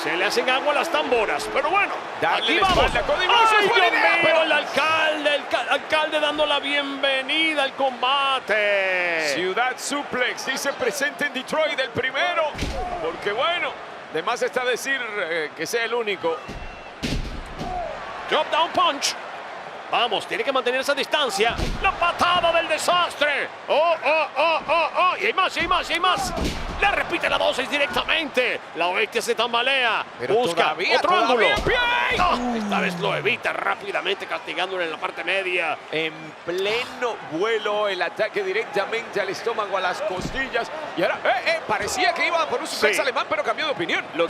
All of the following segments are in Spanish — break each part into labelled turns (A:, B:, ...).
A: Se le hacen agua a las tamboras, pero bueno,
B: Dale
A: aquí
B: la
A: vamos.
B: espalda, Cody
A: ¡Ay,
B: Rhodes, es
A: Dios
B: buena idea,
A: mío!
B: pero-
A: El alcalde dando la bienvenida al combate.
B: Ciudad Suplex dice presente en Detroit el primero. Porque bueno, de más está decir que sea el único.
A: Drop down punch. Vamos, tiene que mantener esa distancia. La patada del desastre. Oh. Y hay más, y hay más, y hay más. Le repite la dosis directamente. La bestia se tambalea.
B: Pero
A: Busca
B: todavía
A: otro ángulo.
B: en pie.
A: Esta vez lo evita rápidamente, castigándolo en la parte media.
B: En pleno vuelo, el ataque directamente al estómago, a las costillas. Y ahora, parecía que iba por un suplex
A: Sí.
B: alemán, pero cambió de opinión.
A: Lo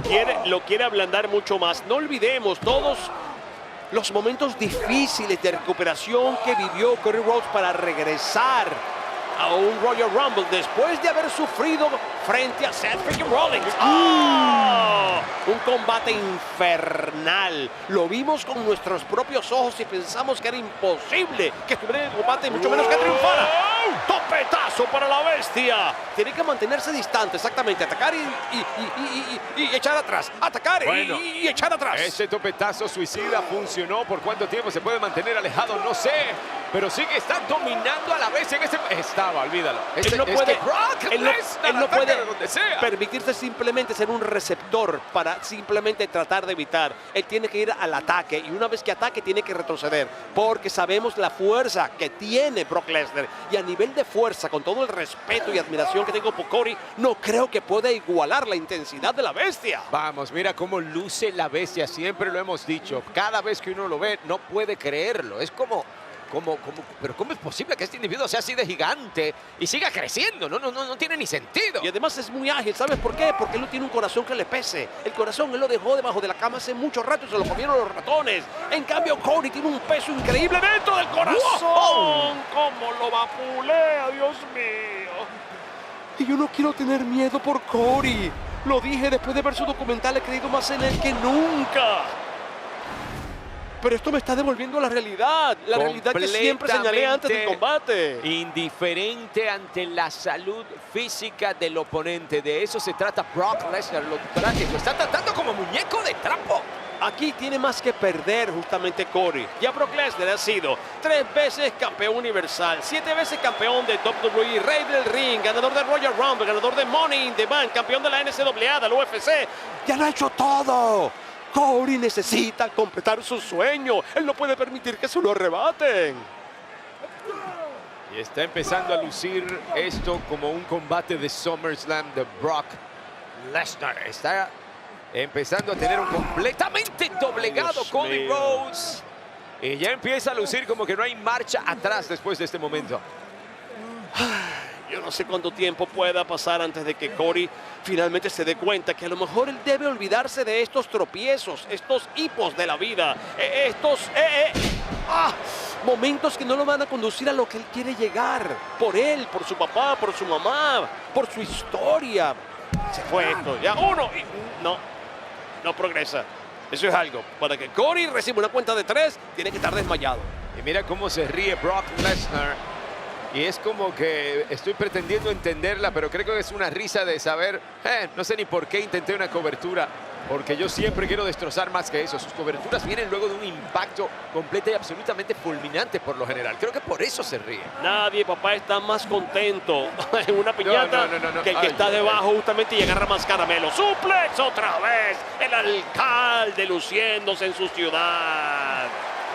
A: quiere ablandar mucho más. No olvidemos todos los momentos difíciles de recuperación que vivió Cody Rhodes para regresar a un Royal Rumble después de haber sufrido frente a Seth freaking Rollins. ¡Oh! Un combate infernal. Lo vimos con nuestros propios ojos y pensamos que era imposible que estuviera en el combate y mucho menos que triunfara. ¡Topetazo para la bestia! Tiene que mantenerse distante, exactamente. Atacar y echar atrás. Atacar
B: Bueno,
A: y echar atrás.
B: Ese topetazo suicida funcionó. ¿Por cuánto tiempo se puede mantener alejado? No sé. Pero sí que está dominando a la vez en este... Estaba, olvídalo.
A: Él no
B: Es
A: puede,
B: que Brock
A: él no
B: Lesnar
A: puede
B: ataca de donde sea.
A: permitirse simplemente ser un receptor para simplemente tratar de evitar. Él tiene que ir al ataque y una vez que ataque tiene que retroceder porque sabemos la fuerza que tiene Brock Lesnar y a nivel de fuerza, con todo el respeto y admiración que tengo por Cody, no creo que pueda igualar la intensidad de la bestia.
B: Vamos, mira cómo luce la bestia. Siempre lo hemos dicho. Cada vez que uno lo ve, no puede creerlo. Es como... pero ¿cómo es posible que este individuo sea así de gigante y siga creciendo? No tiene ni sentido.
A: Y además es muy ágil, ¿sabes por qué? Porque él no tiene un corazón que le pese. El corazón él lo dejó debajo de la cama hace mucho rato y se lo comieron los ratones. En cambio, Cody tiene un peso increíble dentro del corazón.
B: ¡Wow!
A: ¡Cómo lo vapulea, Dios mío! Y yo no quiero tener miedo por Cody. Lo dije después de ver su documental, he creído más en él que nunca. Pero esto me está devolviendo a la realidad que siempre señalé antes del combate.
B: Indiferente ante la salud física del oponente. De eso se trata Brock Lesnar. Lo está tratando como muñeco de trapo.
A: Aquí tiene más que perder justamente Cody. Ya Brock Lesnar ha sido 3 veces campeón universal, 7 veces campeón de WWE, rey del ring, ganador de Royal Rumble, ganador de Money in the Bank, campeón de la NCAA, de la UFC. Ya lo ha hecho todo. Cody necesita completar su sueño. Él no puede permitir que se lo arrebaten.
B: Y está empezando a lucir esto como un combate de SummerSlam de Brock Lesnar. Está empezando a tener un completamente doblegado
A: Dios
B: Cody
A: mío.
B: Rhodes. Y ya empieza a lucir como que no hay marcha atrás después de este momento.
A: Yo no sé cuánto tiempo pueda pasar antes de que Cody finalmente se dé cuenta que a lo mejor él debe olvidarse de estos tropiezos, estos hipos de la vida, momentos que no lo van a conducir a lo que él quiere llegar. Por él, por su papá, por su mamá, por su historia. Se fue esto, ya uno y no progresa. Eso es algo. Para que Cody reciba una cuenta de 3, tiene que estar desmayado.
B: Y mira cómo se ríe Brock Lesnar. Y es como que estoy pretendiendo entenderla, pero creo que es una risa de saber, no sé ni por qué intenté una cobertura, porque yo siempre quiero destrozar más que eso. Sus coberturas vienen luego de un impacto completo y absolutamente fulminante por lo general. Creo que por eso se ríe.
A: Nadie, papá, está más contento en una piñata que el que está debajo justamente y agarra más caramelo. ¡Suplex otra vez! El alcalde luciéndose en su ciudad.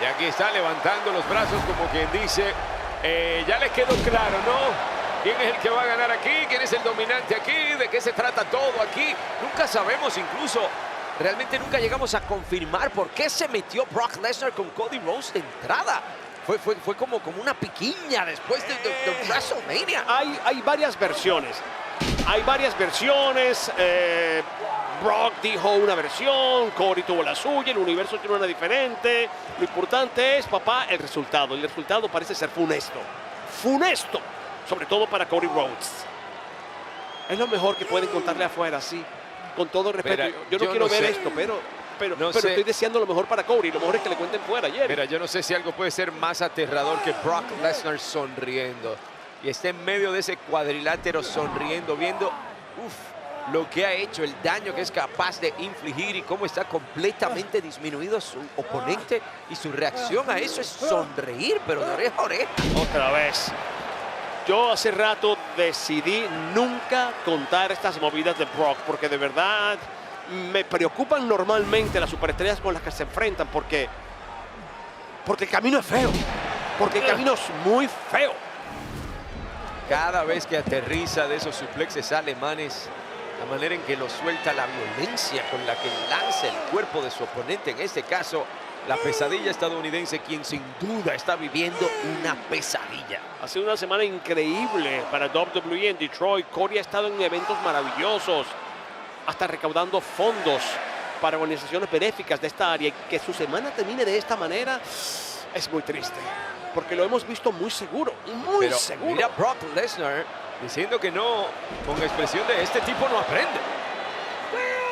B: Y aquí está levantando los brazos como quien dice... ya les quedó claro, ¿no? ¿Quién es el que va a ganar aquí? ¿Quién es el dominante aquí? ¿De qué se trata todo aquí? Nunca sabemos, incluso realmente nunca llegamos a confirmar por qué se metió Brock Lesnar con Cody Rhodes de entrada. Fue como una piquiña después de WrestleMania.
A: Hay varias versiones. Brock dijo una versión, Cody tuvo la suya, el universo tiene una diferente. Lo importante es, papá, el resultado. Y el resultado parece ser funesto. Funesto, sobre todo para Cody Rhodes. Es lo mejor que pueden contarle afuera, sí. Con todo respeto.
B: Mira,
A: yo no quiero
B: no
A: ver
B: sé.
A: esto, pero
B: No sé.
A: estoy deseando lo mejor para Cody. Lo mejor es que le cuenten fuera ayer.
B: Mira, yo no sé si algo puede ser más aterrador que Brock Lesnar sonriendo. Y está en medio de ese cuadrilátero sonriendo, viendo lo que ha hecho, el daño que es capaz de infligir y cómo está completamente disminuido su oponente. Y su reacción a eso es sonreír, pero de oreja a oreja.
A: Otra vez. Yo hace rato decidí nunca contar estas movidas de Brock, porque de verdad me preocupan normalmente las superestrellas con las que se enfrentan, porque el camino es feo, porque el camino es muy feo.
B: Cada vez que aterriza de esos suplexes alemanes, la manera en que lo suelta, la violencia con la que lanza el cuerpo de su oponente, en este caso, la pesadilla estadounidense, quien sin duda está viviendo una pesadilla.
A: Ha sido una semana increíble para WWE en Detroit. Cody ha estado en eventos maravillosos, hasta recaudando fondos para organizaciones benéficas de esta área. Y que su semana termine de esta manera es muy triste, porque lo hemos visto muy seguro, muy seguro.
B: Mira Brock Lesnar diciendo que no, con expresión de este tipo no aprende.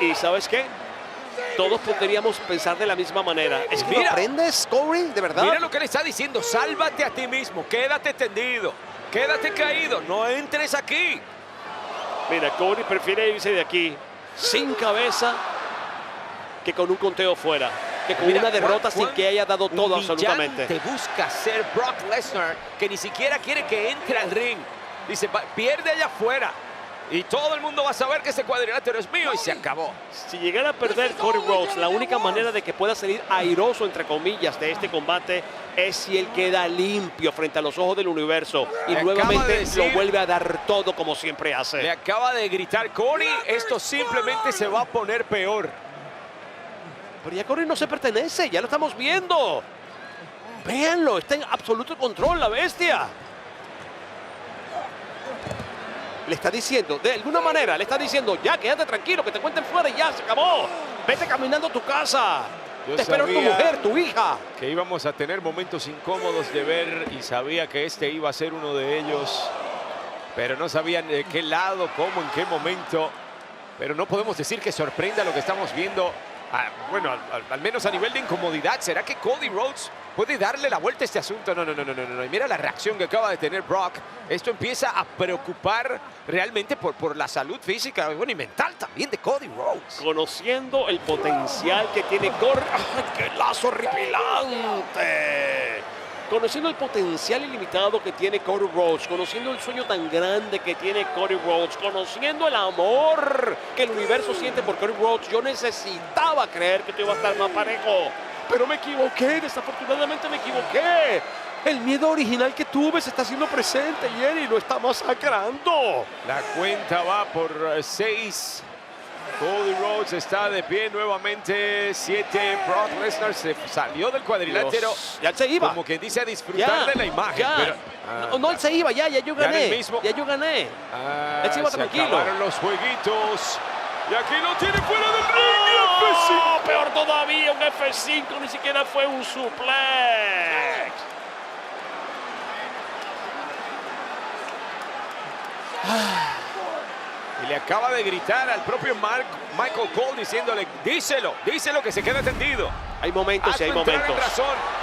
A: ¿Y sabes qué? Todos podríamos pensar de la misma manera. ¿Es que
B: Mira,
A: no aprendes, Cody? ¿De verdad?
B: Mira lo que le está diciendo. Sálvate a ti mismo. Quédate tendido. Quédate caído. No entres aquí.
A: Mira, Cody prefiere irse de aquí sin cabeza que con un conteo fuera. Que con una derrota sin que haya dado todo absolutamente.
B: Te busca ser Brock Lesnar, que ni siquiera quiere que entre al ring. Dice, pierde allá afuera. Y todo el mundo va a saber que ese cuadrilátero es mío y se acabó.
A: Si llegara a perder Cody Rhodes, la única manera de que pueda salir airoso, entre comillas, de este combate es si él queda limpio frente a los ojos del universo y nuevamente lo vuelve a dar todo como siempre hace.
B: Le acaba de gritar Cody, esto simplemente se va a poner peor.
A: Pero ya Cody no se pertenece, ya lo estamos viendo. Véanlo, está en absoluto control la bestia. Le está diciendo, de alguna manera, le está diciendo, ya, quédate tranquilo, que te cuenten fuera y ya, se acabó. Vete caminando a tu casa. Te espero tu mujer, tu hija.
B: Que íbamos a tener momentos incómodos de ver y sabía que este iba a ser uno de ellos. Pero no sabían de qué lado, cómo, en qué momento. Pero no podemos decir que sorprenda lo que estamos viendo. Bueno, al menos a nivel de incomodidad. ¿Será que Cody Rhodes puede darle la vuelta a este asunto? No. Y mira la reacción que acaba de tener Brock. Esto empieza a preocupar realmente por la salud física, bueno, y mental también de Cody Rhodes.
A: Conociendo el potencial que tiene Cody. ¡Ay, qué lazo horripilante! Conociendo el potencial ilimitado que tiene Cody Rhodes, conociendo el sueño tan grande que tiene Cody Rhodes, conociendo el amor que el universo siente por Cody Rhodes, yo necesitaba creer que esto iba a estar más parejo. Pero me equivoqué, desafortunadamente me equivoqué. El miedo original que tuve se está haciendo presente y él lo está masacrando.
B: La cuenta va por 6. Cody Rhodes está de pie nuevamente. 7. Brock Lesnar se salió del cuadrilátero.
A: Dios, ya él se iba.
B: Como que dice a disfrutar de la imagen. Pero,
A: no, él se iba, ya yo gané. Ya yo gané. Él se iba tranquilo.
B: Acabaron los jueguitos. Y aquí lo tiene fuera del ring.
A: F5. Peor todavía, un F5, ni siquiera fue un suplex.
B: Y le acaba de gritar al propio Michael Cole diciéndole, díselo que se quede tendido.
A: Hay momentos y hay momentos.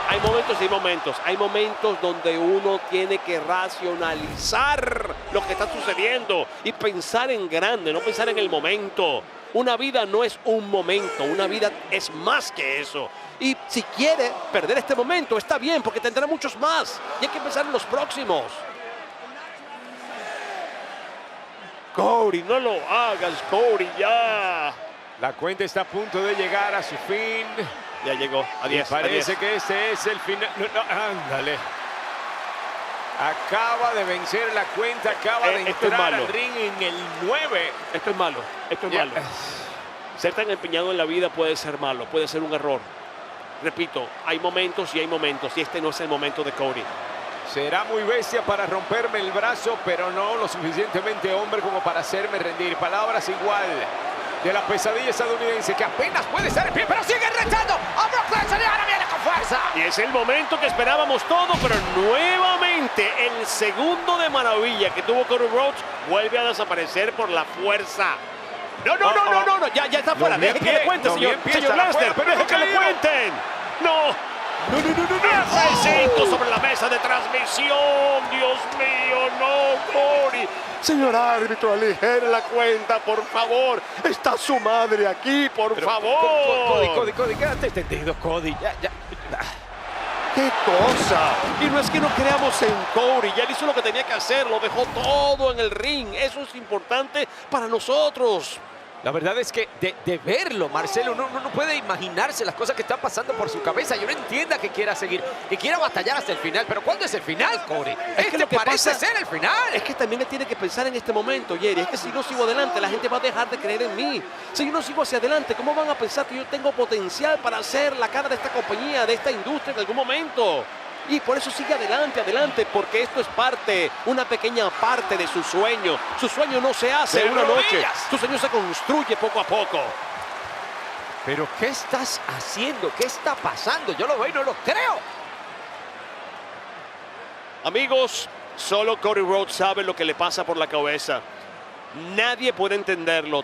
A: Hay momentos y hay momentos. Hay momentos donde uno tiene que racionalizar lo que está sucediendo y pensar en grande, no pensar en el momento. Una vida no es un momento, una vida es más que eso. Y si quiere perder este momento, está bien, porque tendrá muchos más. Y hay que pensar en los próximos. Cody, no lo hagas, Cody, ya.
B: La cuenta está a punto de llegar a su fin.
A: Ya llegó, a 10.
B: Parece que este es el final. Ándale. Acaba de vencer la cuenta, acaba de entrar al ring en el 9.
A: Esto es malo, malo. Ser tan empeñado en la vida puede ser malo, puede ser un error. Repito, hay momentos y hay momentos, y este no es el momento de Cody.
B: Será muy bestia para romperme el brazo, pero no lo suficientemente hombre como para hacerme rendir. Palabras igual de la pesadilla estadounidense, que apenas puede estar en pie, pero sigue retando a Brock Lesnar y ahora viene con fuerza.
A: Y es el momento que esperábamos todo, pero nuevamente el segundo de maravilla que tuvo Cody Rhodes vuelve a desaparecer por la fuerza. No, ya está fuera. Deje que le cuenten, señor Lesnar, pero deje que le cuenten. No. F5 sobre la mesa de transmisión. Dios mío, no, Cody. Señor árbitro, aligere la cuenta, por favor. Está su madre aquí, por favor.
B: Cody, quédate tendido, Cody. Ya.
A: ¡Qué cosa! Y no es que no creamos en Cody, ya él hizo lo que tenía que hacer, lo dejó todo en el ring. Eso es importante para nosotros.
B: La verdad es que de verlo, Marcelo, uno no puede imaginarse las cosas que están pasando por su cabeza. Yo no entienda que quiera seguir, que quiera batallar hasta el final. Pero ¿cuándo es el final, Cody?
A: Es que lo que
B: parece
A: pasa
B: ser el final.
A: Es que también le tiene que pensar en este momento, Jerry. Es que si no sigo adelante, la gente va a dejar de creer en mí. Si yo no sigo hacia adelante, ¿cómo van a pensar que yo tengo potencial para ser la cara de esta compañía, de esta industria en algún momento? Y por eso sigue adelante, porque esto es una pequeña parte de su sueño. Su sueño no se hace en una noche, su sueño se construye poco a poco.
B: ¿Pero qué estás haciendo? ¿Qué está pasando? Yo lo veo y no lo creo.
A: Amigos, solo Cody Rhodes sabe lo que le pasa por la cabeza. Nadie puede entenderlo.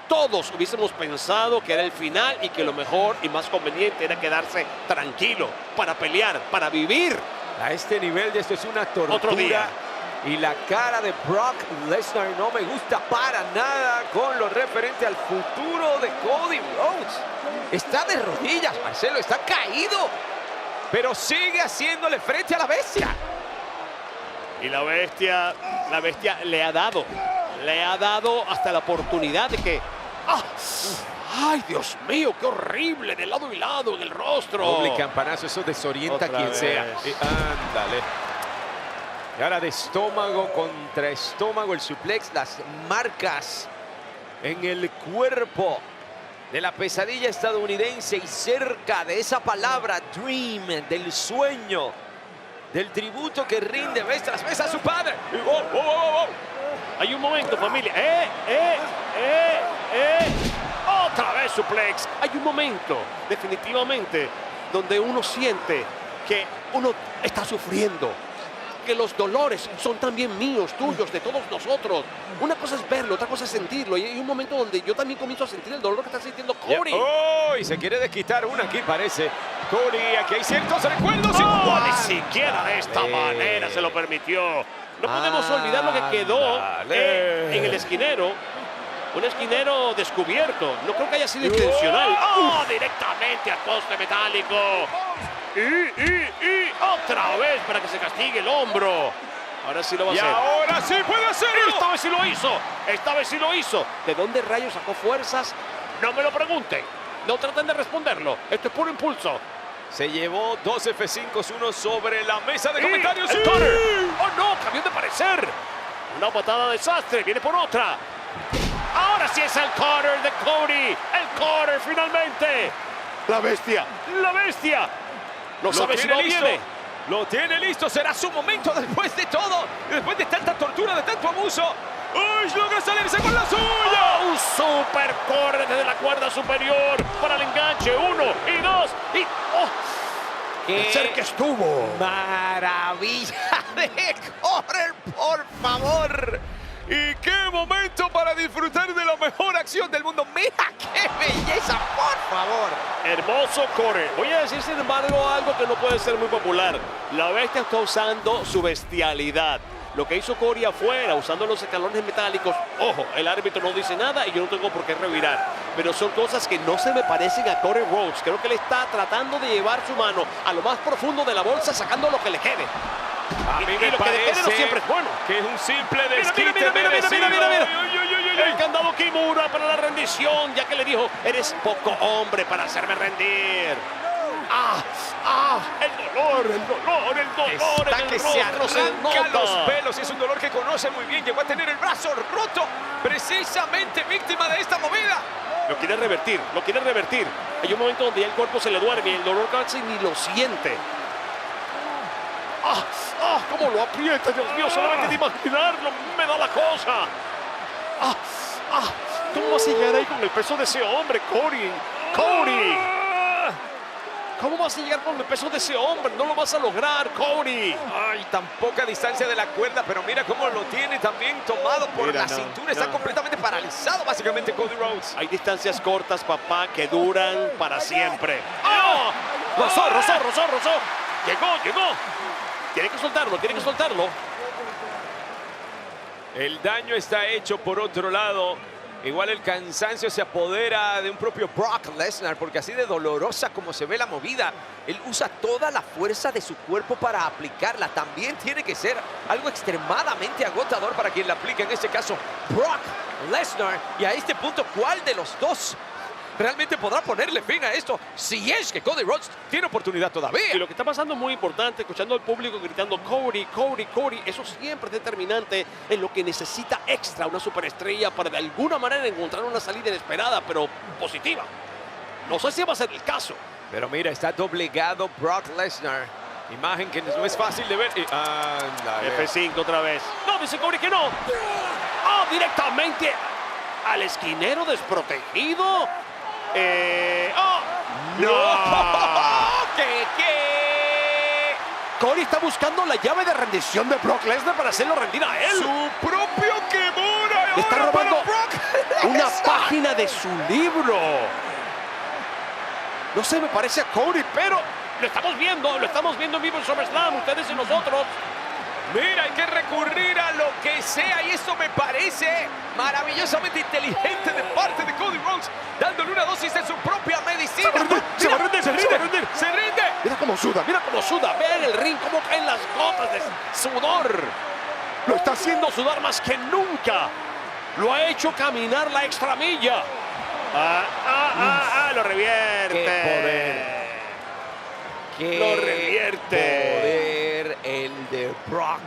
A: Todos hubiésemos pensado que era el final y que lo mejor y más conveniente era quedarse tranquilo para pelear, para vivir.
B: A este nivel de esto es una tortura.
A: Otro día.
B: Y la cara de Brock Lesnar no me gusta para nada con lo referente al futuro de Cody Rhodes. Está de rodillas, Marcelo, está caído, pero sigue haciéndole frente a la bestia.
A: Y la bestia le ha dado hasta la oportunidad de que... ¡Ay, Dios mío! ¡Qué horrible! De lado y lado en el rostro.
B: Doble campanazo, eso desorienta a quien sea. Ándale. Y ahora de estómago contra estómago, el suplex, las marcas en el cuerpo de la pesadilla estadounidense y cerca de esa palabra dream, del sueño, del tributo que rinde vez tras vez a su padre.
A: Hay un momento, familia. Otra vez suplex. Hay un momento, definitivamente, donde uno siente que uno está sufriendo. Que los dolores son también míos, tuyos, de todos nosotros. Una cosa es verlo, otra cosa es sentirlo. Y hay un momento donde yo también comienzo a sentir el dolor que está sintiendo Cody.
B: Y se quiere desquitar una aquí, parece. Cody, aquí hay ciertos recuerdos.
A: Ni siquiera de esta manera se lo permitió. No podemos olvidar lo que quedó en el esquinero. Un esquinero descubierto. No creo que haya sido intencional. Directamente al poste metálico. Y otra vez para que se castigue el hombro. Ahora sí lo va a hacer.
B: Y ahora sí puede hacerlo.
A: Esta vez sí lo hizo. ¿De dónde rayos sacó fuerzas? No me lo pregunten. No traten de responderlo. Esto es puro impulso.
B: Se llevó 2 F5s, uno sobre la mesa de comentarios.
A: ¡El cutter! ¡Oh, no! ¡Cambió de parecer! Una patada de desastre. Viene por otra. Ahora sí es el cutter de Cody. El cutter finalmente. La bestia. No sabe si lo viene.
B: Lo tiene listo. Será su momento después de todo. Después de tanta tortura, de tanto abuso. Logra salirse con la suya.
A: Un super corre desde la cuerda superior para el enganche. 1 y 2 y... ¡Qué cerca estuvo!
B: ¡Maravilla de correr, por favor! ¡Y qué momento para disfrutar de la mejor acción del mundo! ¡Mira qué belleza, por favor!
A: Hermoso corre. Voy a decir, sin embargo, algo que no puede ser muy popular. La bestia está usando su bestialidad. Lo que hizo Cody afuera, usando los escalones metálicos. Ojo, el árbitro no dice nada y yo no tengo por qué revirar. Pero son cosas que no se me parecen a Cody Rhodes. Creo que él está tratando de llevar su mano a lo más profundo de la bolsa, sacando lo que le quede.
B: A mí me
A: lo que le quede no siempre es bueno.
B: Que es un simple desquite.
A: Mira. El candado Kimura para la rendición, ya que le dijo, eres poco hombre para hacerme rendir. El dolor
B: Está
A: en el
B: que se
A: rostro se
B: arranca
A: nota.
B: los pelos. Es un dolor que conoce muy bien. Llegó a tener el brazo roto, precisamente víctima de esta movida.
A: Lo quiere revertir. Hay un momento donde ya el cuerpo se le duerme y el dolor casi ni lo siente. Cómo lo aprieta, Dios mío, solamente de imaginarlo me da la cosa. ¿Cómo vas a llegar ahí con el peso de ese hombre, Cody? ¿Cómo vas a llegar con el peso de ese hombre? No lo vas a lograr, Cody.
B: Ay, tan poca distancia de la cuerda, pero mira cómo lo tiene también tomado por la cintura. Está completamente paralizado, básicamente, Cody Rhodes.
A: Hay distancias cortas, papá, que duran para siempre. Rozó. Llegó. Tiene que soltarlo.
B: El daño está hecho por otro lado. Igual el cansancio se apodera de un propio Brock Lesnar, porque así de dolorosa como se ve la movida, él usa toda la fuerza de su cuerpo para aplicarla. También tiene que ser algo extremadamente agotador para quien la aplique, en este caso Brock Lesnar. Y a este punto, ¿cuál de los dos realmente podrá ponerle fin a esto? Si es que Cody Rhodes tiene oportunidad todavía.
A: Y lo que está pasando muy importante, escuchando al público gritando Cody, Cody, Cody, eso siempre es determinante en lo que necesita extra una superestrella para de alguna manera encontrar una salida inesperada, pero positiva. No sé si va a ser el caso.
B: Pero mira, está doblegado Brock Lesnar. Imagen que no es fácil de ver.
A: F5 otra vez. No, dice Cody que no. ¡Oh, directamente al esquinero desprotegido!
B: ¡No! ¿Qué?
A: Cody está buscando la llave de rendición de Brock Lesnar para hacerlo rendir a él.
B: ¡Su propio Kimura!
A: Está robando una página de su libro. No sé, me parece a Cody, pero lo estamos viendo en vivo en SummerSlam, ustedes y nosotros.
B: Mira, hay que recurrir a lo que sea y esto me parece maravillosamente inteligente de parte de Cody Rhodes, dándole una dosis de su propia medicina.
A: Se va a rendir.
B: Se rinde.
A: Mira cómo suda. Vean el ring, cómo caen las gotas de sudor. Lo está haciendo sudar más que nunca. Lo ha hecho caminar la extra milla. Lo revierte.
B: ¡Qué
A: Lo revierte.
B: poder el de Brock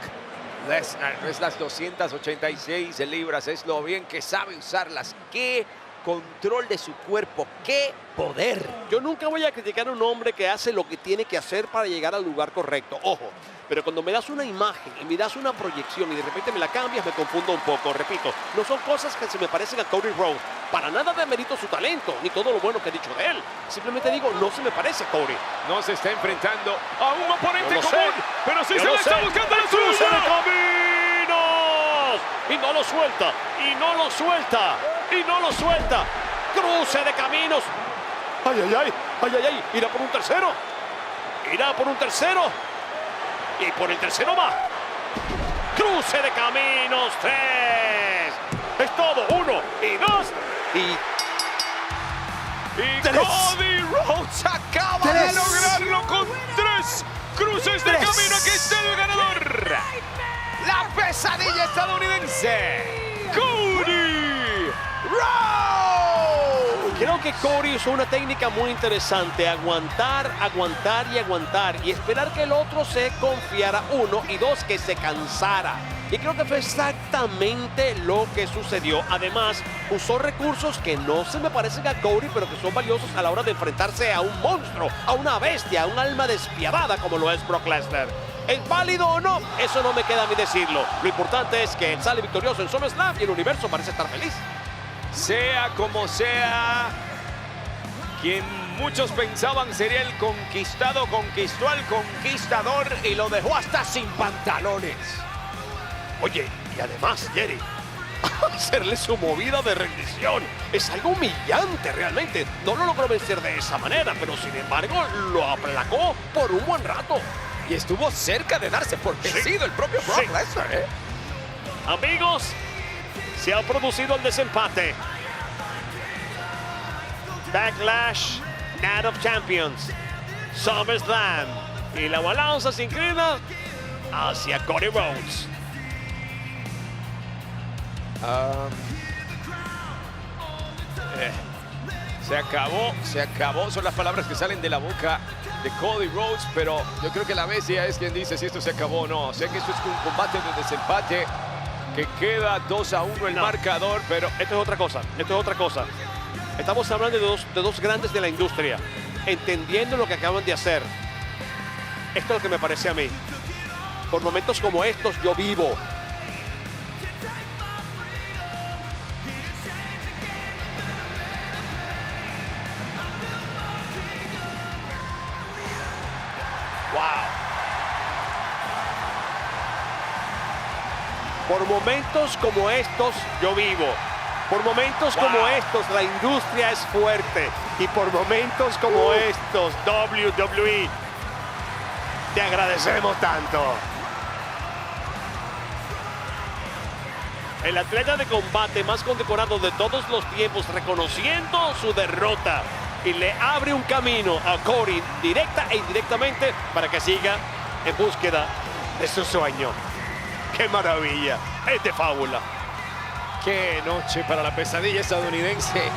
B: Lesnar! No es las 286 libras, es lo bien que sabe usarlas. ¡Qué control de su cuerpo! ¡Qué poder!
A: Yo nunca voy a criticar a un hombre que hace lo que tiene que hacer para llegar al lugar correcto. Ojo, pero cuando me das una imagen y me das una proyección y de repente me la cambias, me confundo un poco. Repito, no son cosas que se me parecen a Cody Rhodes. Para nada demerito su talento, ni todo lo bueno que he dicho de él. Simplemente digo, no se me parece a Cody.
B: No se está enfrentando a un oponente
A: Yo lo
B: común,
A: sé.
B: pero sí
A: Yo
B: se
A: lo
B: le está
A: sé.
B: buscando la
A: ¡Cruce de
B: suya.
A: caminos! Y no lo suelta, y no lo suelta, y no lo suelta. Cruce de caminos. Ay. Irá por un tercero. Y por el tercero va. Cruce de caminos. 3. Es todo. 1 y 2 y
B: Y
A: 3.
B: Cody Rhodes acaba de lograrlo con 3 cruces de camino. Aquí está el ganador. La pesadilla estadounidense. Cody Rhodes.
A: Creo que Cody usó una técnica muy interesante. Aguantar y esperar que el otro se confiara. 1 y 2, que se cansara. Y creo que fue exactamente lo que sucedió. Además, usó recursos que no se me parecen a Cody, pero que son valiosos a la hora de enfrentarse a un monstruo, a una bestia, a un alma despiadada como lo es Brock Lesnar. ¿Es válido o no? Eso no me queda a mí decirlo. Lo importante es que él sale victorioso en SummerSlam y el universo parece estar feliz.
B: Sea como sea, quien muchos pensaban sería el conquistado, conquistó al conquistador y lo dejó hasta sin pantalones.
A: Oye, y además, Jerry, hacerle su movida de rendición es algo humillante realmente. No lo logró vencer de esa manera, pero sin embargo lo aplacó por un buen rato.
B: Y estuvo cerca de darse por vencido el propio Brock Lesnar, ¿eh?
A: Amigos, se ha producido el desempate. Backlash, Night of Champions, SummerSlam. Y la balanza se inclina hacia Cody Rhodes.
B: Se acabó, son las palabras que salen de la boca de Cody Rhodes, pero yo creo que la bestia es quien dice si esto se acabó o no. Sé que esto es un combate de desempate, que queda 2-1 el marcador, pero
A: Esto es otra cosa. Estamos hablando de dos grandes de la industria, entendiendo lo que acaban de hacer. Esto es lo que me parece a mí. Por momentos como estos yo vivo. Por momentos como estos yo vivo. Por momentos como estos la industria es fuerte. Y por momentos como estos, WWE, te agradecemos tanto. El atleta de combate más condecorado de todos los tiempos, reconociendo su derrota y le abre un camino a Cody directa e indirectamente para que siga en búsqueda de su sueño. ¡Qué maravilla! Es de fábula.
B: ¡Qué noche para la pesadilla estadounidense!